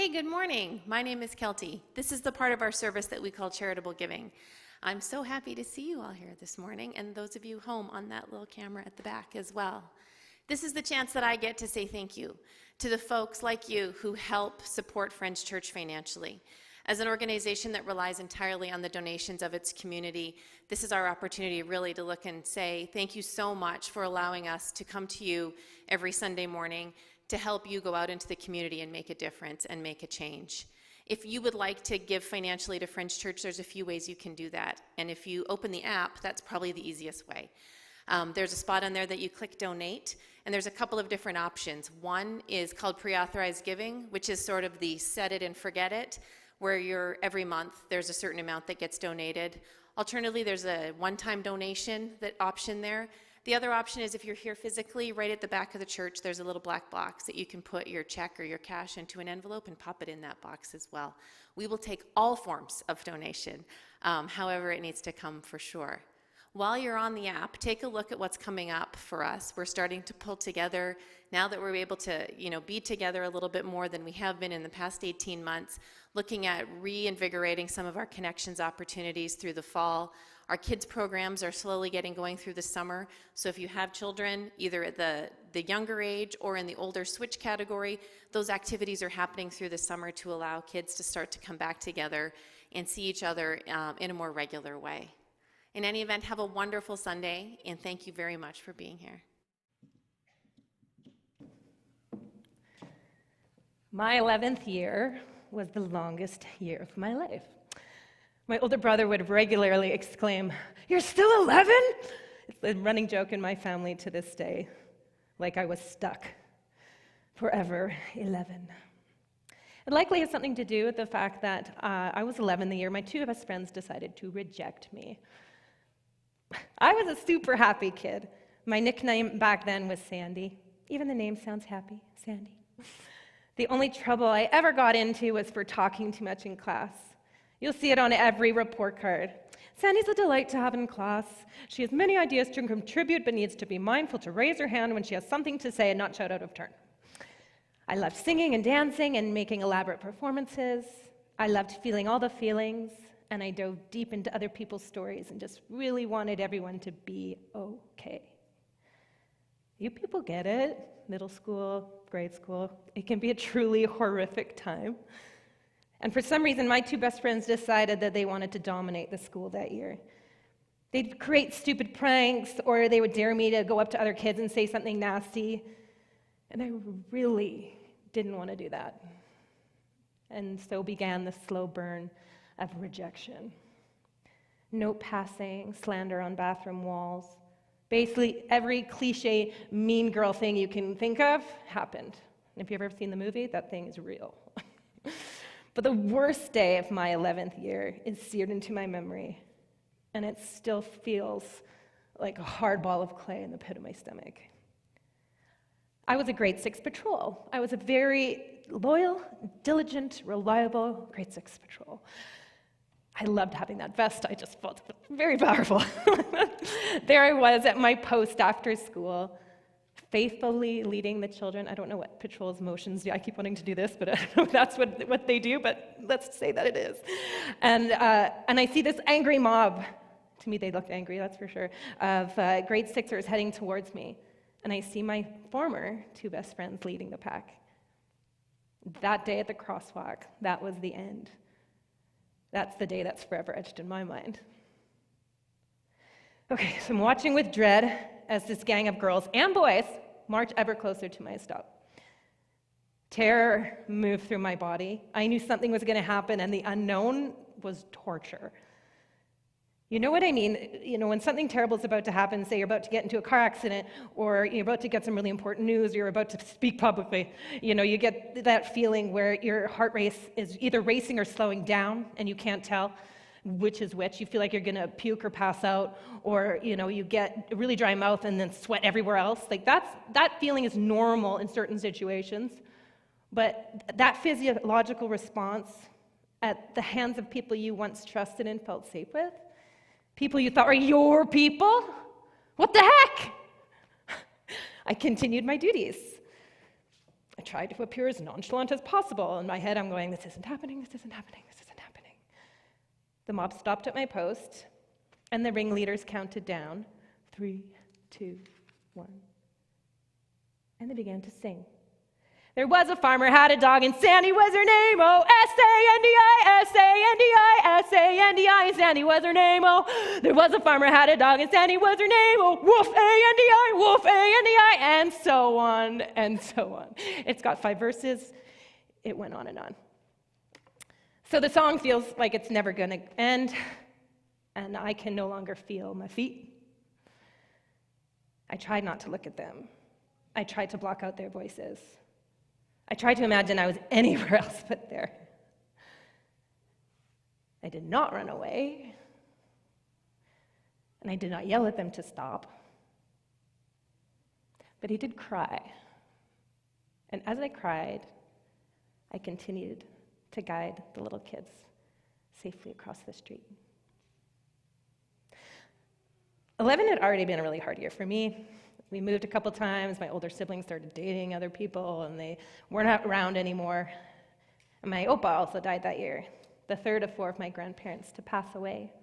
Hey, good morning. My name is Kelty. This is the part of our service that we call charitable giving. I'm so happy to see you all here this morning, and those of you home on that little camera at the back as well. This is the chance that I get to say thank you to the folks like you who help support Friends Church financially. As an organization that relies entirely on the donations of its community, this is our opportunity really to look and say thank you so much for allowing us to come to you every Sunday morning to help you go out into the community and make a difference and make a change. If you would like to give financially to Friends Church, there's a few ways you can do that. And if you open the app, that's probably the easiest way. There's a spot on there that you click donate, and there's a couple of different options. One is called Pre-Authorized Giving, which is sort of the set it and forget it, where every month there's a certain amount that gets donated. Alternatively, there's a one-time donation option there. The other option is if you're here physically, right at the back of the church, there's a little black box that you can put your check or your cash into an envelope and pop it in that box as well. We will take all forms of donation, however it needs to come for sure. While you're on the app, take a look at what's coming up for us. We're starting to pull together, now that we're able to be together a little bit more than we have been in the past 18 months, looking at reinvigorating some of our connections opportunities through the fall. Our kids programs are slowly getting going through the summer, so if you have children either at the younger age or in the older switch category, those activities are happening through the summer to allow kids to start to come back together and see each other in a more regular way. In any event, have a wonderful Sunday, and thank you very much for being here. My 11th year was the longest year of my life. My older brother would regularly exclaim, "You're still 11?" It's a running joke in my family to this day, like I was stuck. Forever 11. It likely has something to do with the fact that I was 11 the year my two best friends decided to reject me. I was a super happy kid. My nickname back then was Sandy. Even the name sounds happy, Sandy. The only trouble I ever got into was for talking too much in class. You'll see it on every report card. Sandy's a delight to have in class. She has many ideas to contribute, but needs to be mindful to raise her hand when she has something to say and not shout out of turn. I loved singing and dancing and making elaborate performances. I loved feeling all the feelings, and I dove deep into other people's stories and just really wanted everyone to be okay. You people get it. Middle school, grade school, it can be a truly horrific time. And for some reason, my two best friends decided that they wanted to dominate the school that year. They'd create stupid pranks, or they would dare me to go up to other kids and say something nasty. And I really didn't want to do that. And so began the slow burn of rejection. Note passing, slander on bathroom walls. Basically, every cliche mean girl thing you can think of happened. And if you've ever seen the movie, that thing is real. But the worst day of my 11th year is seared into my memory, and it still feels like a hard ball of clay in the pit of my stomach. I was a grade 6 patrol. I was a very loyal, diligent, reliable grade 6 patrol. I loved having that vest. I just felt very powerful. There I was at my post after school, faithfully leading the children. I don't know what patrol's motions do. I keep wanting to do this, but I don't know if that's what they do, but let's say that it is. And I see this angry mob. To me, they looked angry, that's for sure, of grade 6ers heading towards me. And I see my former two best friends leading the pack. That day at the crosswalk, that was the end. That's the day that's forever etched in my mind. Okay, so I'm watching with dread as this gang of girls and boys march ever closer to my stop. Terror moved through my body. I knew something was going to happen, and the unknown was torture. You know what I mean? When something terrible is about to happen, say you're about to get into a car accident, or you're about to get some really important news, or you're about to speak publicly, you get that feeling where your heart rate is either racing or slowing down, and you can't tell which is which. You feel like you're going to puke or pass out, or you get a really dry mouth and then sweat everywhere else. Like that feeling is normal in certain situations, but that physiological response at the hands of people you once trusted and felt safe with, people you thought were your people, what the heck? I continued my duties. I tried to appear as nonchalant as possible. In my head, I'm going, this isn't happening, this isn't happening, this isn't happening. The mob stopped at my post, and the ringleaders counted down, 3, 2, 1. And they began to sing. There was a farmer, had a dog, and Sandy was her name. Oh, S-A-N-D-I, S-A-N-D-I, S-A-N-D-I, and Sandy was her name. Oh, there was a farmer, had a dog, and Sandy was her name. Oh, woof, A-N-D-I, woof, A-N-D-I, and so on, and so on. It's got 5 verses. It went on and on. So the song feels like it's never going to end, and I can no longer feel my feet. I tried not to look at them. I tried to block out their voices. I tried to imagine I was anywhere else but there. I did not run away, and I did not yell at them to stop. But I did cry. And as I cried, I continued to guide the little kids safely across the street. 11 had already been a really hard year for me. We moved a couple times. My older siblings started dating other people, and they weren't around anymore. And my opa also died that year, the third of 4 of my grandparents to pass away.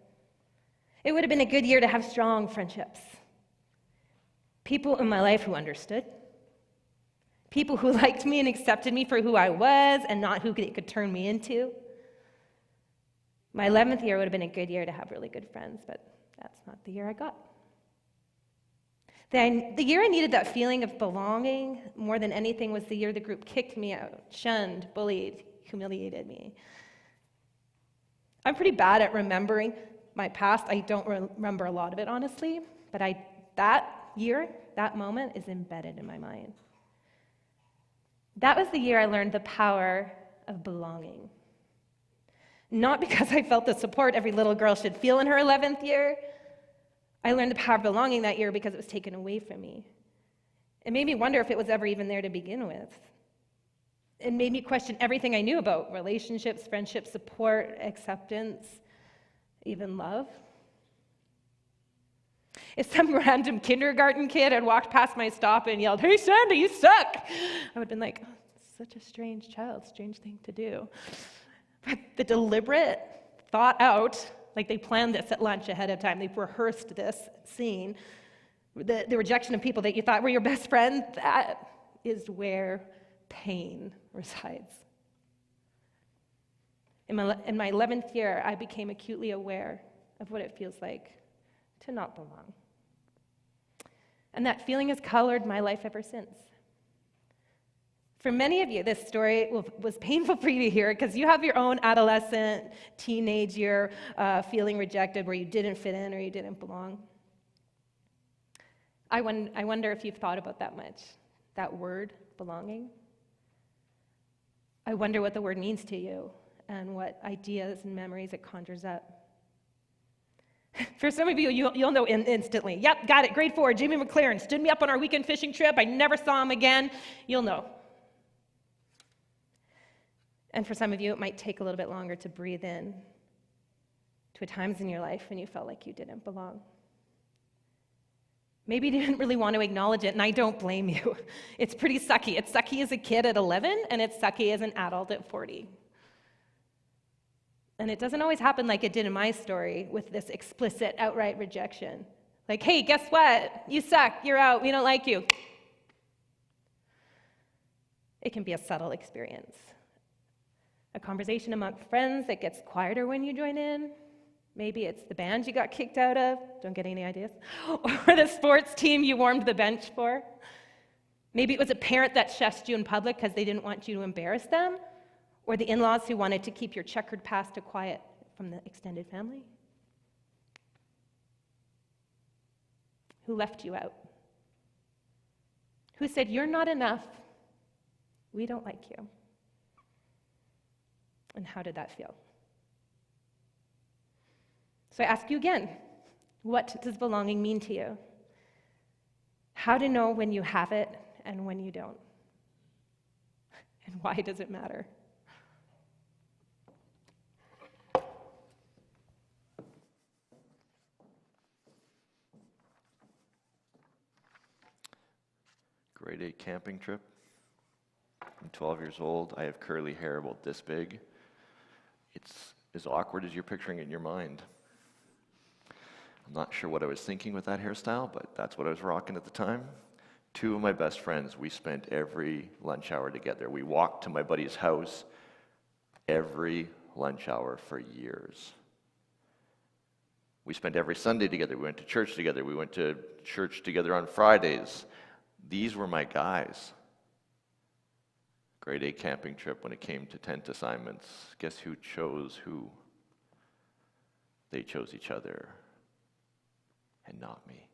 It would have been a good year to have strong friendships. People in my life who understood. People who liked me and accepted me for who I was and not who they could turn me into. My 11th year would have been a good year to have really good friends, but that's not the year I got. The year I needed that feeling of belonging more than anything was the year the group kicked me out, shunned, bullied, humiliated me. I'm pretty bad at remembering my past. I don't remember a lot of it, honestly, but that year, that moment is embedded in my mind. That was the year I learned the power of belonging. Not because I felt the support every little girl should feel in her 11th year. I learned the power of belonging that year because it was taken away from me. It made me wonder if it was ever even there to begin with. It made me question everything I knew about relationships, friendships, support, acceptance, even love. If some random kindergarten kid had walked past my stop and yelled, "Hey, Sandy, you suck!" I would have been like, oh, such a strange child, strange thing to do. But the deliberate, thought out, like they planned this at lunch ahead of time. They've rehearsed this scene. The rejection of people that you thought were your best friend, that is where pain resides. In my 11th year, I became acutely aware of what it feels like to not belong. And that feeling has colored my life ever since. For many of you, this story was painful for you to hear because you have your own adolescent, teenage year feeling rejected where you didn't fit in or you didn't belong. I wonder if you've thought about that much, that word, belonging. I wonder what the word means to you and what ideas and memories it conjures up. For some of you, you'll know instantly. Yep, got it, grade 4, Jimmy McLaren stood me up on our weekend fishing trip. I never saw him again. You'll know. And for some of you, it might take a little bit longer to breathe in to times in your life when you felt like you didn't belong. Maybe you didn't really want to acknowledge it, and I don't blame you. It's pretty sucky. It's sucky as a kid at 11, and it's sucky as an adult at 40. And it doesn't always happen like it did in my story with this explicit, outright rejection. Like, hey, guess what? You suck. You're out. We don't like you. It can be a subtle experience. A conversation among friends that gets quieter when you join in. Maybe it's the band you got kicked out of. Don't get any ideas. Or the sports team you warmed the bench for. Maybe it was a parent that shushed you in public because they didn't want you to embarrass them. Or the in-laws who wanted to keep your checkered past quiet from the extended family. Who left you out? Who said, "You're not enough. We don't like you." And how did that feel? So I ask you again, what does belonging mean to you? How to know when you have it and when you don't? And why does it matter? Grade 8 camping trip. 12 years old. I have curly hair about this big. It's as awkward as you're picturing it in your mind. I'm not sure what I was thinking with that hairstyle, but that's what I was rocking at the time. 2 of my best friends, we spent every lunch hour together. We walked to my buddy's house every lunch hour for years. We spent every Sunday together. We went to church together. We went to church together on Fridays. These were my guys. Grade 8 camping trip when it came to tent assignments. Guess who chose who? They chose each other, and not me.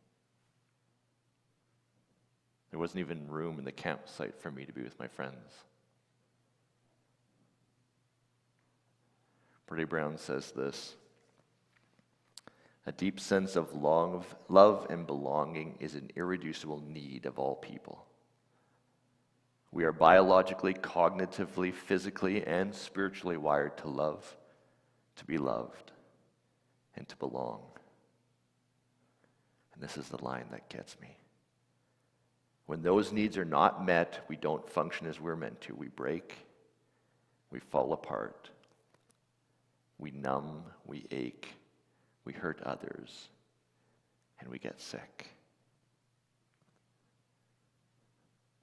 There wasn't even room in the campsite for me to be with my friends. Brene Brown says this: a deep sense of love and belonging is an irreducible need of all people. We are biologically, cognitively, physically, and spiritually wired to love, to be loved, and to belong. And this is the line that gets me. When those needs are not met, we don't function as we're meant to. We break, we fall apart, we numb, we ache, we hurt others, and we get sick.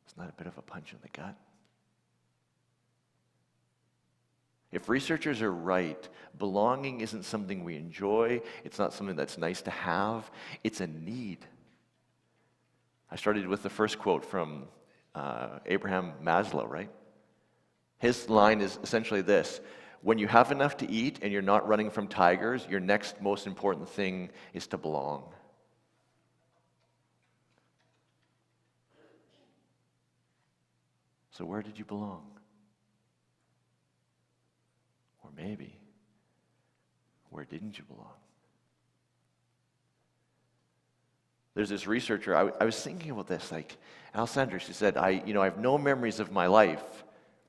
Isn't that a bit of a punch in the gut? If researchers are right, belonging isn't something we enjoy, it's not something that's nice to have, it's a need. I started with the first quote from Abraham Maslow, right? His line is essentially this: when you have enough to eat and you're not running from tigers, your next most important thing is to belong. So where did you belong? Or maybe, where didn't you belong? There's this researcher, I was thinking about this, like Alessandra, she said, I have no memories of my life,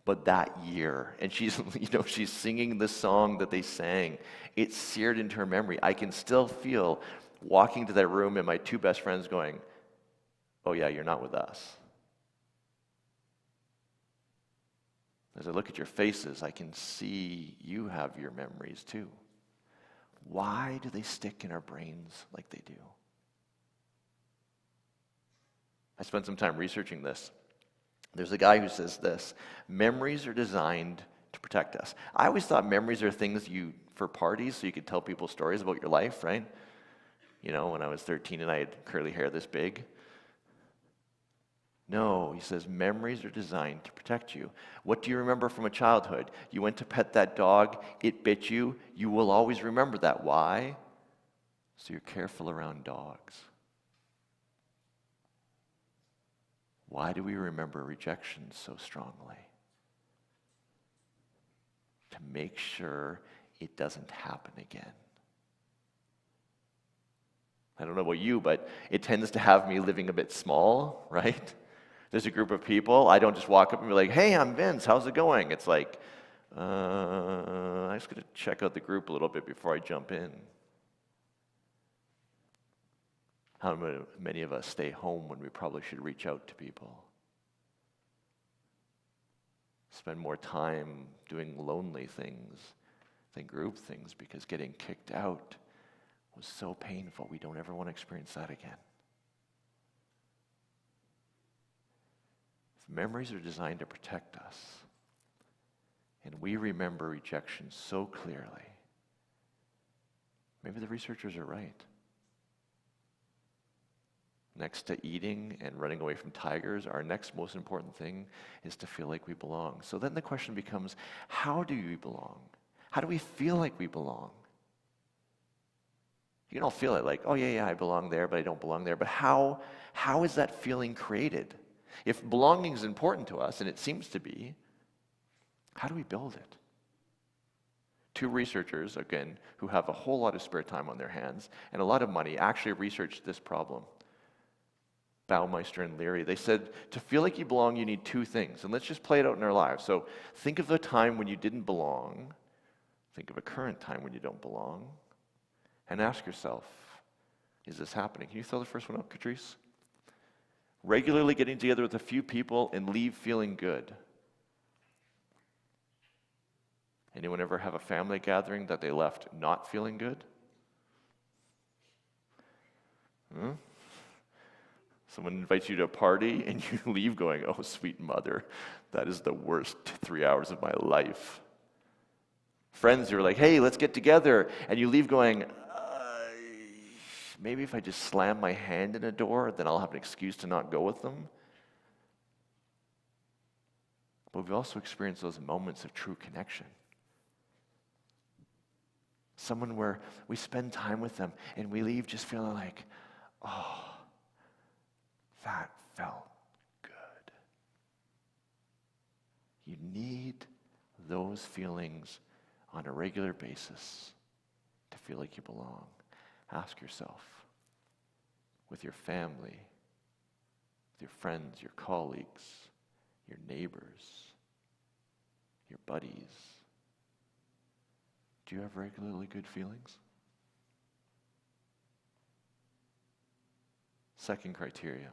but that year. And she's singing the song that they sang. It's seared into her memory. I can still feel walking to that room and my 2 best friends going, oh yeah, you're not with us. As I look at your faces, I can see you have your memories too. Why do they stick in our brains like they do? I spent some time researching this. There's a guy who says this: memories are designed to protect us. I always thought memories are things for parties, so you could tell people stories about your life, right? When I was 13 and I had curly hair this big. No, he says memories are designed to protect you. What do you remember from a childhood? You went to pet that dog, it bit you. You will always remember that. Why? So you're careful around dogs. Why do we remember rejection so strongly? To make sure it doesn't happen again. I don't know about you, but it tends to have me living a bit small, right? There's a group of people, I don't just walk up and be like, hey, I'm Vince, how's it going? It's like, I'm just going to check out the group a little bit before I jump in. How many of us stay home when we probably should reach out to people? Spend more time doing lonely things than group things because getting kicked out was so painful. We don't ever want to experience that again. If memories are designed to protect us, and we remember rejection so clearly, maybe the researchers are right. Next to eating and running away from tigers, our next most important thing is to feel like we belong. So then the question becomes, how do we belong? How do we feel like we belong? You can all feel it like, oh yeah, I belong there, but I don't belong there. But how is that feeling created? If belonging is important to us, and it seems to be, how do we build it? 2 researchers, again, who have a whole lot of spare time on their hands and a lot of money, actually researched this problem. Baumeister and Leary, they said, to feel like you belong, you need 2 things. And let's just play it out in our lives. So think of a time when you didn't belong. Think of a current time when you don't belong. And ask yourself, is this happening? Can you throw the first one up, Catrice? Regularly getting together with a few people and leave feeling good. Anyone ever have a family gathering that they left not feeling good? Someone invites you to a party and you leave going, oh, sweet mother, that is the worst 3 hours of my life. Friends who are like, hey, let's get together, and you leave going, maybe if I just slam my hand in a door, then I'll have an excuse to not go with them. But we've also experienced those moments of true connection. Someone where we spend time with them and we leave just feeling like, oh, that felt good. You need those feelings on a regular basis to feel like you belong. Ask yourself, with your family, with your friends, your colleagues, your neighbors, your buddies, do you have regularly good feelings? Second criteria.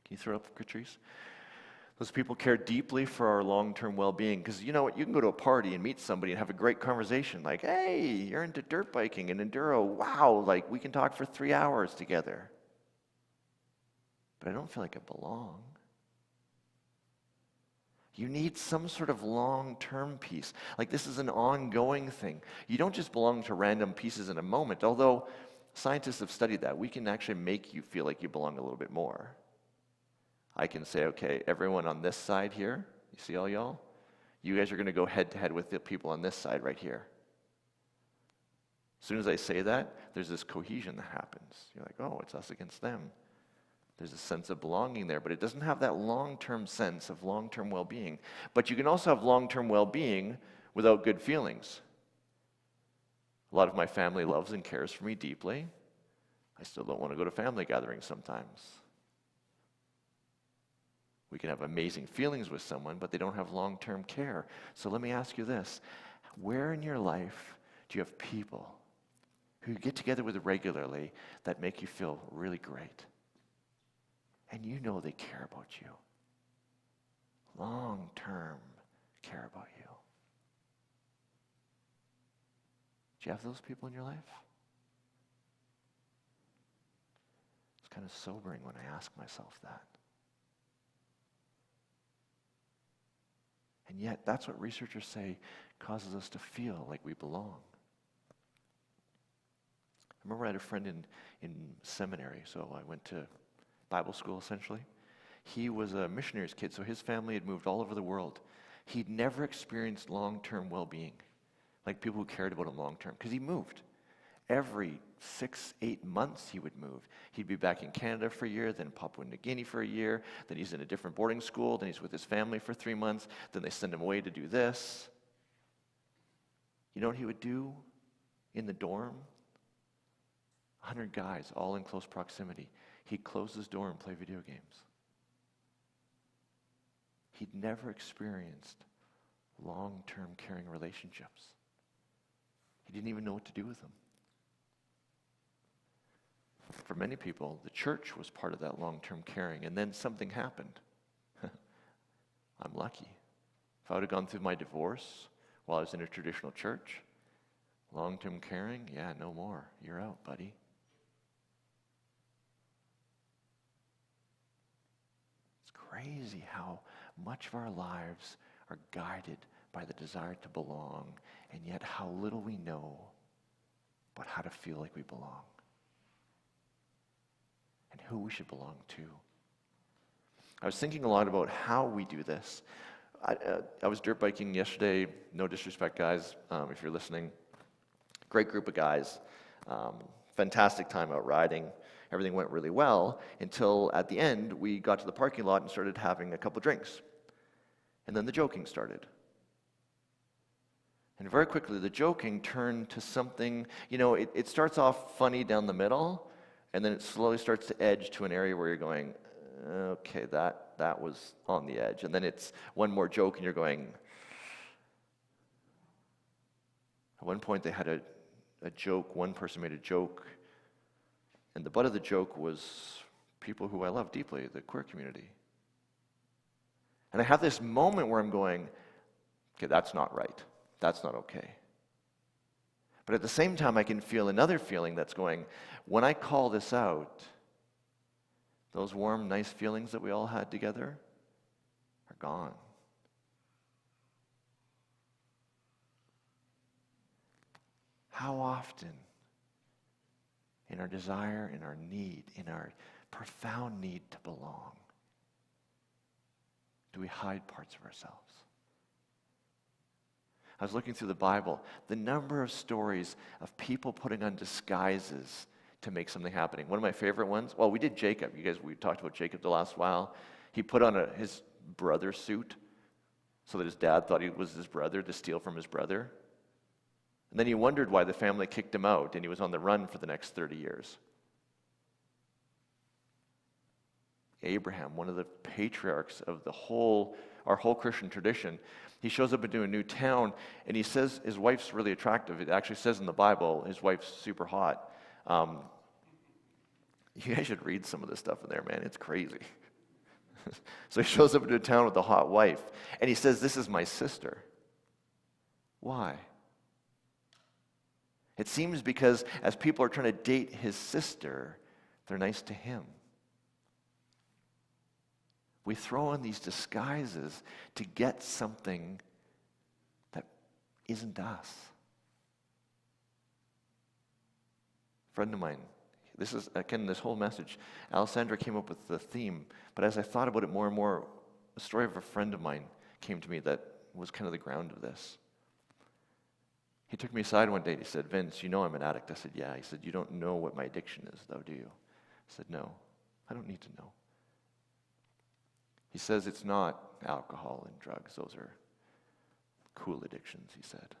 Can you throw it up, Patrice? Those people care deeply for our long-term well-being. Because you know what? You can go to a party and meet somebody and have a great conversation. Like, hey, you're into dirt biking and enduro. Wow, like we can talk for 3 hours together. But I don't feel like I belong. You need some sort of long-term peace. Like this is an ongoing thing. You don't just belong to random pieces in a moment, although scientists have studied that. We can actually make you feel like you belong a little bit more. I can say, okay, everyone on this side here, you see all y'all? You guys are going to go head-to-head with the people on this side right here. As soon as I say that, there's this cohesion that happens. You're like, oh, it's us against them. There's a sense of belonging there, but it doesn't have that long-term sense of long-term well-being. But you can also have long-term well-being without good feelings. A lot of my family loves and cares for me deeply. I still don't want to go to family gatherings sometimes. We can have amazing feelings with someone, but they don't have long-term care. So let me ask you this. Where in your life do you have people who you get together with regularly that make you feel really great? And you know they care about you. Long-term care about you. Do you have those people in your life? It's kind of sobering when I ask myself that. And yet, that's what researchers say causes us to feel like we belong. I remember I had a friend in seminary, so I went to Bible school, essentially. He was a missionary's kid, so his family had moved all over the world. He'd never experienced long-term well-being, like people who cared about him long-term, because he moved. Every 6-8 months he would move. He'd be back in Canada for a year, then Papua New Guinea for a year, then he's in a different boarding school, then he's with his family for 3 months, then they send him away to do this. You know what he would do in the dorm? 100 guys, all in close proximity. He'd close his door and play video games. He'd never experienced long-term caring relationships. He didn't even know what to do with them. For many people, the church was part of that long-term caring, and then something happened. I'm lucky. If I would have gone through my divorce while I was in a traditional church, long-term caring, yeah, no more. You're out, buddy. Crazy how much of our lives are guided by the desire to belong, and yet how little we know about how to feel like we belong and who we should belong to. I was thinking a lot about how we do this. I was dirt biking yesterday. No disrespect, guys, if you're listening. Great group of guys. Fantastic time out riding. Everything went really well until at the end we got to the parking lot and started having a couple drinks. And then the joking started. And very quickly the joking turned to something, it starts off funny down the middle, and then it slowly starts to edge to an area where you're going, okay, that was on the edge. And then it's one more joke and you're going, at one point they had a joke, one person made a joke, and the butt of the joke was people who I love deeply, the queer community. And I have this moment where I'm going, okay, that's not right. That's not okay. But at the same time, I can feel another feeling that's going, when I call this out, those warm, nice feelings that we all had together are gone. How often, in our desire, in our need, in our profound need to belong, do we hide parts of ourselves? I was looking through the Bible, the number of stories of people putting on disguises to make something happening. One of my favorite ones, well, we did Jacob. We talked about Jacob the last while. He put on his brother suit so that his dad thought he was his brother to steal from his brother. And then he wondered why the family kicked him out, and he was on the run for the next 30 years. Abraham, one of the patriarchs of our whole Christian tradition, he shows up into a new town, and he says his wife's really attractive. It actually says in the Bible, his wife's super hot. You guys should read some of this stuff in there, man. It's crazy. So he shows up into a town with a hot wife, and he says, "This is my sister." Why? It seems because as people are trying to date his sister, they're nice to him. We throw on these disguises to get something that isn't us. A friend of mine, this is, again, this whole message, Alessandra came up with the theme, but as I thought about it more and more, a story of a friend of mine came to me that was kind of the ground of this. He took me aside one day and he said, "Vince, you know I'm an addict." I said, "Yeah." He said, "You don't know what my addiction is, though, do you?" I said, "No, I don't need to know." He says, "It's not alcohol and drugs. Those are cool addictions," he said.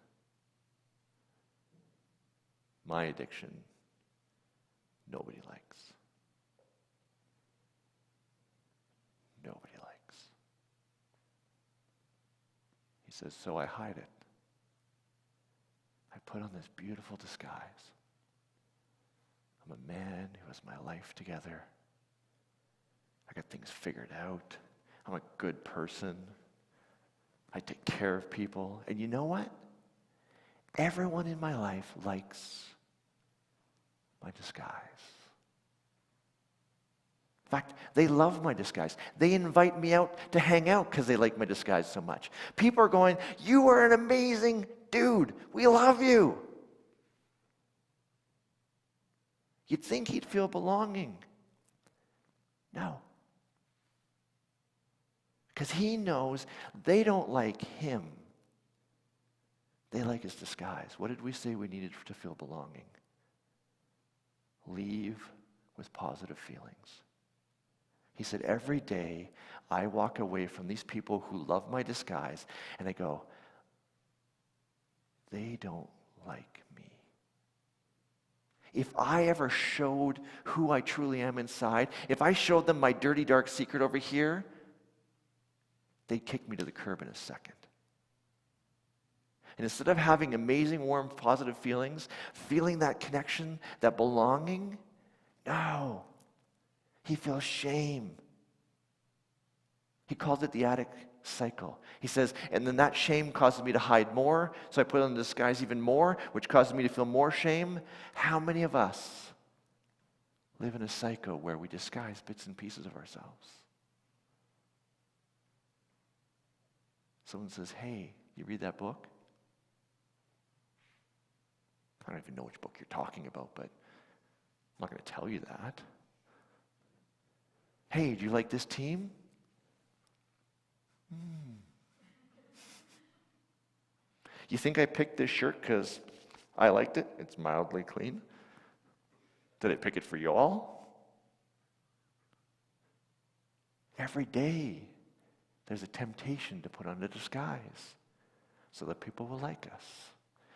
"My addiction, nobody likes. Nobody likes." He says, "So I hide it. I put on this beautiful disguise. I'm a man who has my life together. I got things figured out. I'm a good person. I take care of people. And you know what? Everyone in my life likes my disguise. In fact, they love my disguise. They invite me out to hang out because they like my disguise so much. People are going, 'You are an amazing dude. We love you.' You'd think he'd feel belonging. No. Because he knows they don't like him. They like his disguise. What did we say we needed to feel belonging? Leave with positive feelings. He said, every day I walk away from these people who love my disguise and I go, they don't like me. If I ever showed who I truly am inside, if I showed them my dirty, dark secret over here, they'd kick me to the curb in a second. And instead of having amazing, warm, positive feelings, feeling that connection, that belonging, no. He feels shame. He calls it the addict cycle. He says, and then that shame causes me to hide more, so I put on the disguise even more, which causes me to feel more shame. How many of us live in a cycle where we disguise bits and pieces of ourselves? Someone says, hey, you read that book? I don't even know which book you're talking about, but I'm not going to tell you that. Hey, do you like this team? You think I picked this shirt because I liked it? It's mildly clean. Did I pick it for you all? Every day, there's a temptation to put on a disguise so that people will like us,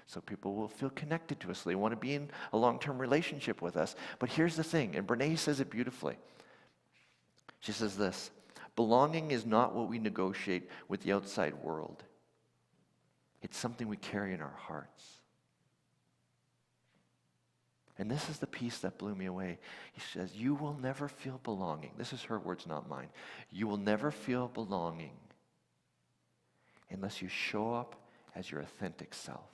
so people will feel connected to us, so they want to be in a long-term relationship with us. But here's the thing, and Brene says it beautifully. She says this, belonging is not what we negotiate with the outside world. It's something we carry in our hearts. And this is the piece that blew me away. He says, you will never feel belonging. This is her words, not mine. You will never feel belonging unless you show up as your authentic self.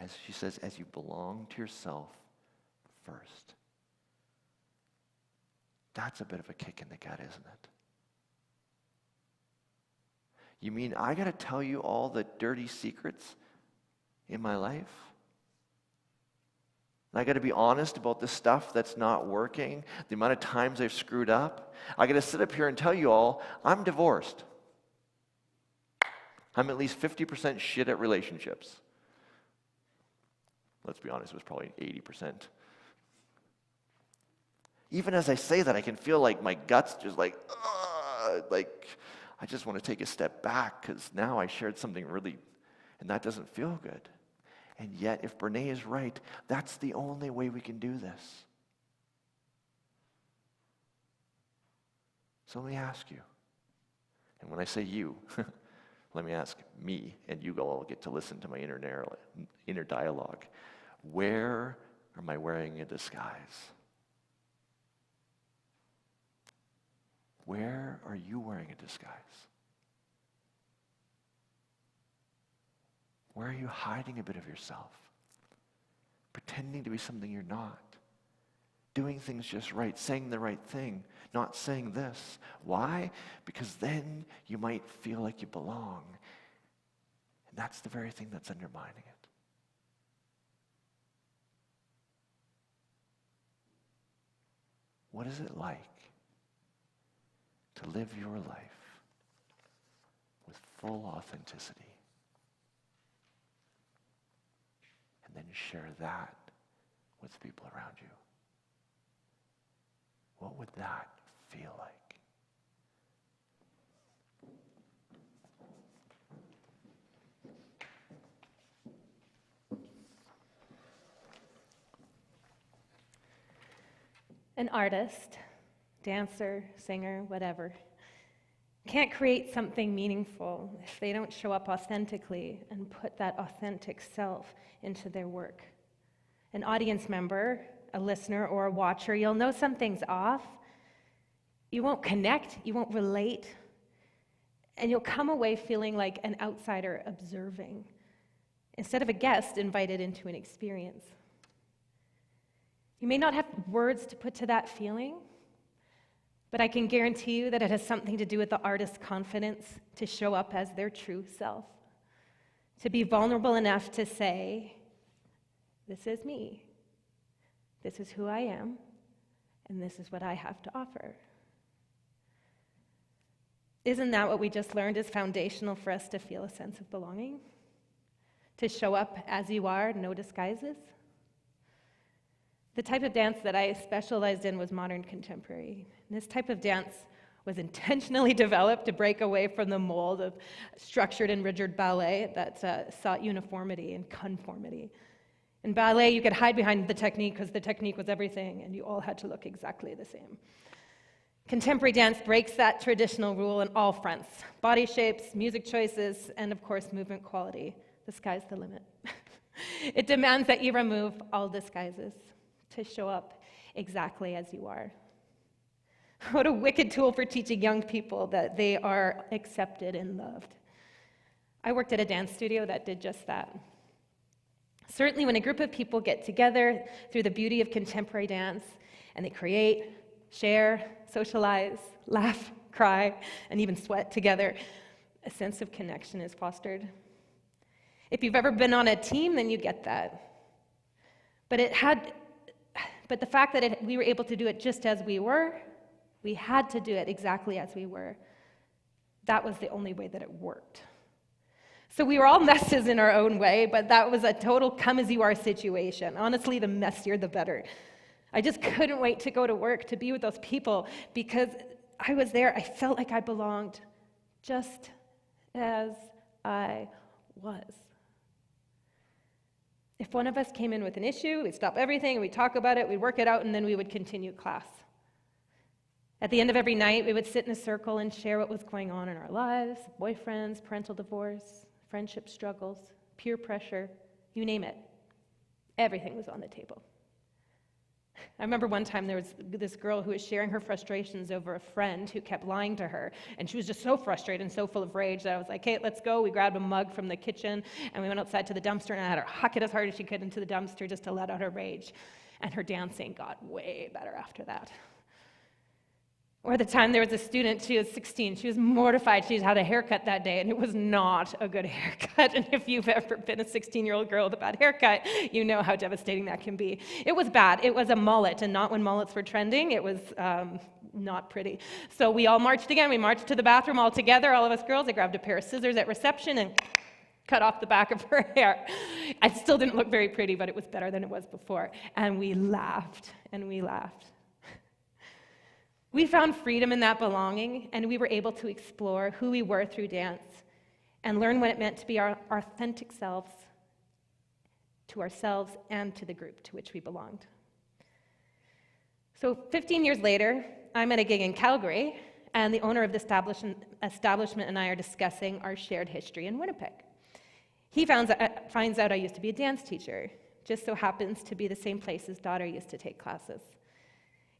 As she says, as you belong to yourself first. That's a bit of a kick in the gut, isn't it? You mean I got to tell you all the dirty secrets in my life? I got to be honest about the stuff that's not working, the amount of times I've screwed up. I got to sit up here and tell you all, I'm divorced. I'm at least 50% shit at relationships. Let's be honest, it was probably 80%. Even as I say that, I can feel like my gut's just like I just want to take a step back because now I shared something really, and that doesn't feel good. And yet, if Brene is right, that's the only way we can do this. So let me ask you, and when I say you, let me ask me, and you all get to listen to my inner dialogue. Where am I wearing a disguise? Where are you wearing a disguise? Where are you hiding a bit of yourself? Pretending to be something you're not. Doing things just right, saying the right thing, not saying this. Why? Because then you might feel like you belong. And that's the very thing that's undermining it. What is it like to live your life with full authenticity? And then share that with the people around you. What would that feel like? An artist, dancer, singer, whatever, can't create something meaningful if they don't show up authentically and put that authentic self into their work. An audience member, a listener, or a watcher, you'll know something's off. You won't connect, you won't relate, and you'll come away feeling like an outsider observing instead of a guest invited into an experience. You may not have words to put to that feeling, but I can guarantee you that it has something to do with the artist's confidence to show up as their true self, to be vulnerable enough to say, this is me, this is who I am, and this is what I have to offer. Isn't that what we just learned is foundational for us to feel a sense of belonging? To show up as you are, no disguises? The type of dance that I specialized in was modern contemporary. And this type of dance was intentionally developed to break away from the mold of structured and rigid ballet that sought uniformity and conformity. In ballet, you could hide behind the technique because the technique was everything, and you all had to look exactly the same. Contemporary dance breaks that traditional rule on all fronts: body shapes, music choices, and of course, movement quality. The sky's the limit. It demands that you remove all disguises to show up exactly as you are. What a wicked tool for teaching young people that they are accepted and loved. I worked at a dance studio that did just that. Certainly when a group of people get together through the beauty of contemporary dance and they create, share, socialize, laugh, cry, and even sweat together, a sense of connection is fostered. If you've ever been on a team, then you get that. But the fact that we were able to do it just as we were, we had to do it exactly as we were. That was the only way that it worked. So we were all messes in our own way, but that was a total come-as-you-are situation. Honestly, the messier, the better. I just couldn't wait to go to work, to be with those people, because I was there. I felt like I belonged just as I was. If one of us came in with an issue, we'd stop everything, we'd talk about it, we'd work it out, and then we would continue class. At the end of every night, we would sit in a circle and share what was going on in our lives: boyfriends, parental divorce, friendship struggles, peer pressure, you name it. Everything was on the table. I remember one time there was this girl who was sharing her frustrations over a friend who kept lying to her, and she was just so frustrated and so full of rage that I was like, hey, let's go. We grabbed a mug from the kitchen, and we went outside to the dumpster, and I had her huck it as hard as she could into the dumpster just to let out her rage. And her dancing got way better after that. Or the time there was a student, she was 16, she was mortified she had a haircut that day, and it was not a good haircut. And if you've ever been a 16-year-old girl with a bad haircut, you know how devastating that can be. It was bad. It was a mullet, and not when mullets were trending. It was not pretty. So we all marched again. We marched to the bathroom all together, all of us girls. I grabbed a pair of scissors at reception and cut off the back of her hair. I still didn't look very pretty, but it was better than it was before. And we laughed, and we laughed. We found freedom in that belonging, and we were able to explore who we were through dance and learn what it meant to be our authentic selves to ourselves and to the group to which we belonged. So 15 years later, I'm at a gig in Calgary, and the owner of the establishment and I are discussing our shared history in Winnipeg. He finds out I used to be a dance teacher, just so happens to be the same place his daughter used to take classes.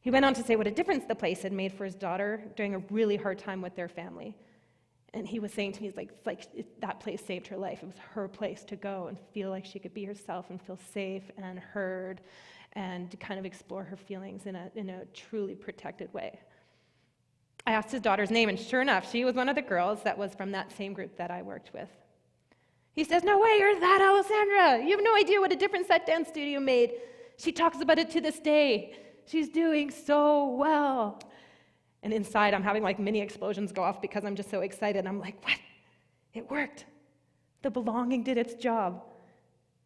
He went on to say what a difference the place had made for his daughter during a really hard time with their family. And he was saying to me, it's like that place saved her life. It was her place to go and feel like she could be herself and feel safe and heard and to kind of explore her feelings in a truly protected way. I asked his daughter's name, and sure enough, she was one of the girls that was from that same group that I worked with. He says, no way, you're that Alessandra. You have no idea what a difference that dance studio made. She talks about it to this day. She's doing so well. And inside, I'm having like mini explosions go off because I'm just so excited. I'm like, what? It worked. The belonging did its job.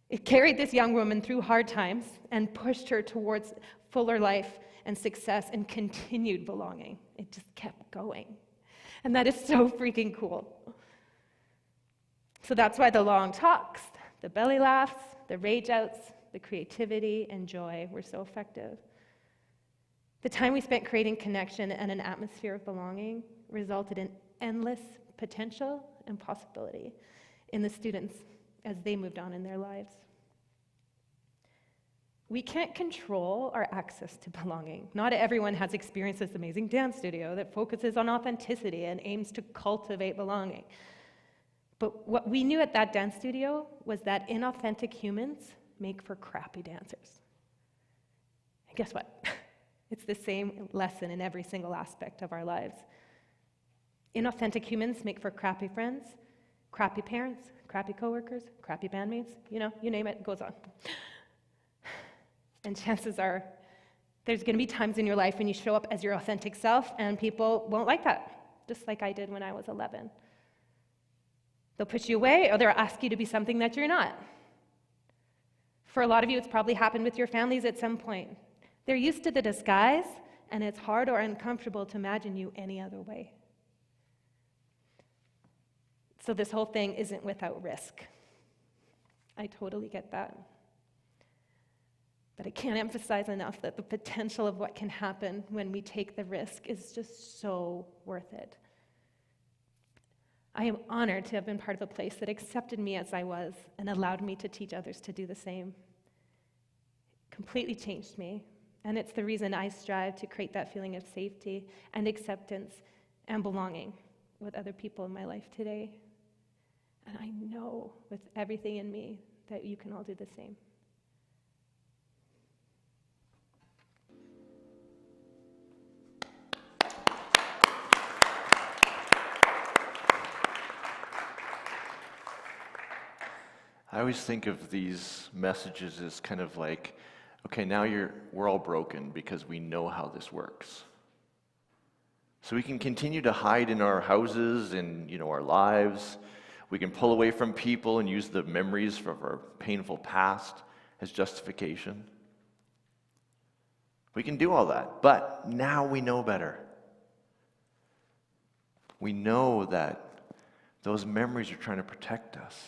It carried this young woman through hard times and pushed her towards fuller life and success and continued belonging. It just kept going. And that is so freaking cool. So that's why the long talks, the belly laughs, the rage outs, the creativity and joy were so effective. The time we spent creating connection and an atmosphere of belonging resulted in endless potential and possibility in the students as they moved on in their lives. We can't control our access to belonging. Not everyone has experienced this amazing dance studio that focuses on authenticity and aims to cultivate belonging. But what we knew at that dance studio was that inauthentic humans make for crappy dancers. And guess what? It's the same lesson in every single aspect of our lives. Inauthentic humans make for crappy friends, crappy parents, crappy coworkers, crappy bandmates, you name it, it goes on. And chances are, there's going to be times in your life when you show up as your authentic self and people won't like that, just like I did when I was 11. They'll push you away or they'll ask you to be something that you're not. For a lot of you, it's probably happened with your families at some point. They're used to the disguise, and it's hard or uncomfortable to imagine you any other way. So this whole thing isn't without risk. I totally get that. But I can't emphasize enough that the potential of what can happen when we take the risk is just so worth it. I am honored to have been part of a place that accepted me as I was and allowed me to teach others to do the same. It completely changed me. And it's the reason I strive to create that feeling of safety and acceptance and belonging with other people in my life today. And I know with everything in me that you can all do the same. I always think of these messages as kind of like, okay, now we're all broken because we know how this works. So we can continue to hide in our houses and our lives. We can pull away from people and use the memories from our painful past as justification. We can do all that, but now we know better. We know that those memories are trying to protect us.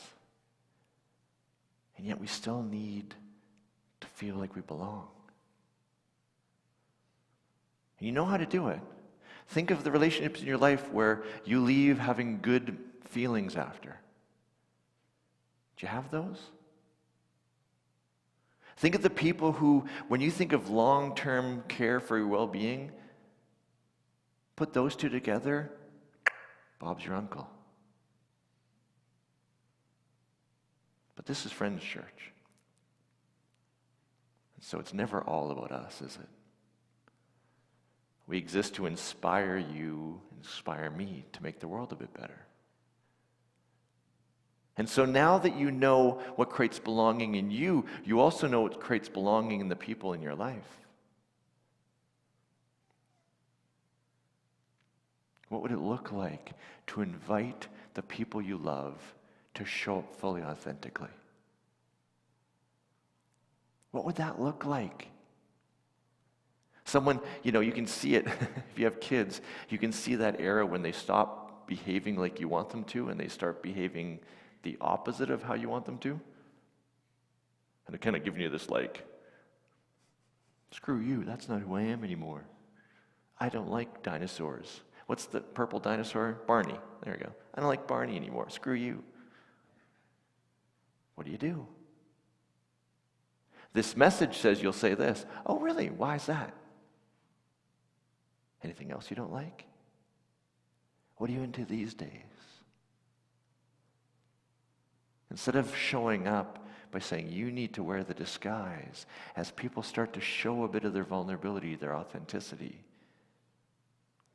And yet we still need to feel like we belong. And you know how to do it. Think of the relationships in your life where you leave having good feelings after. Do you have those? Think of the people who, when you think of long-term care for your well-being, put those two together, Bob's your uncle. But this is Friends Church. So it's never all about us, is it? We exist to inspire you, inspire me to make the world a bit better. And so now that you know what creates belonging in you, you also know what creates belonging in the people in your life. What would it look like to invite the people you love to show up fully authentically? What would that look like? Someone, you can see it. If you have kids, you can see that era when they stop behaving like you want them to and they start behaving the opposite of how you want them to. And they're kind of giving you this screw you, that's not who I am anymore. I don't like dinosaurs. What's the purple dinosaur? Barney. There we go. I don't like Barney anymore. Screw you. What do? This message says you'll say this. Oh, really? Why is that? Anything else you don't like? What are you into these days? Instead of showing up by saying you need to wear the disguise, as people start to show a bit of their vulnerability, their authenticity,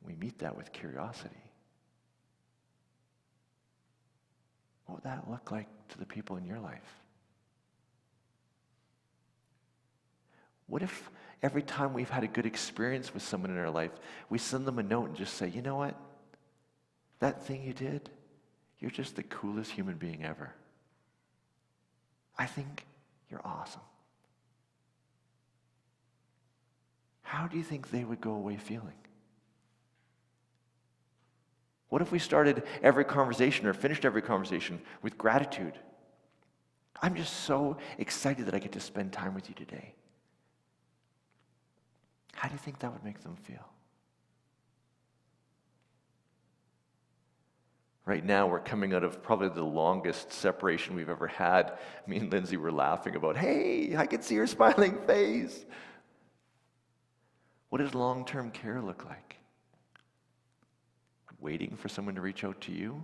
we meet that with curiosity. What would that look like to the people in your life? What if every time we've had a good experience with someone in our life, we send them a note and just say, you know what? That thing you did, you're just the coolest human being ever. I think you're awesome. How do you think they would go away feeling? What if we started every conversation or finished every conversation with gratitude? I'm just so excited that I get to spend time with you today. How do you think that would make them feel? Right now, we're coming out of probably the longest separation we've ever had. Me and Lindsay were laughing about, hey, I can see your smiling face. What does long-term care look like? Waiting for someone to reach out to you?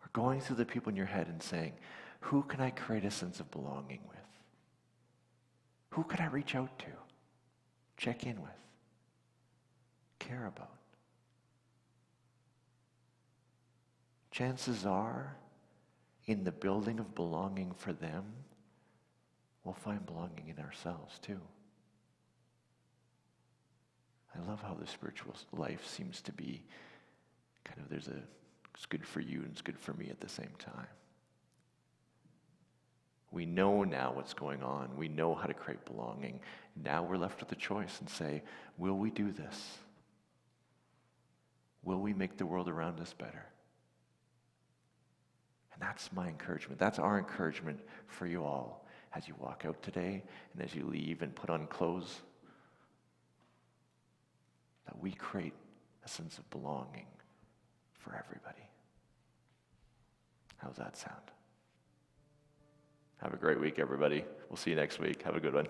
Or going through the people in your head and saying, who can I create a sense of belonging with? Who could I reach out to, check in with, care about? Chances are, in the building of belonging for them, we'll find belonging in ourselves too. I love how the spiritual life seems to be kind of it's good for you and it's good for me at the same time. We know now what's going on. We know how to create belonging. Now we're left with a choice and say, will we do this? Will we make the world around us better? And that's my encouragement. That's our encouragement for you all as you walk out today and as you leave and put on clothes. That we create a sense of belonging for everybody. How's that sound? Have a great week, everybody. We'll see you next week. Have a good one.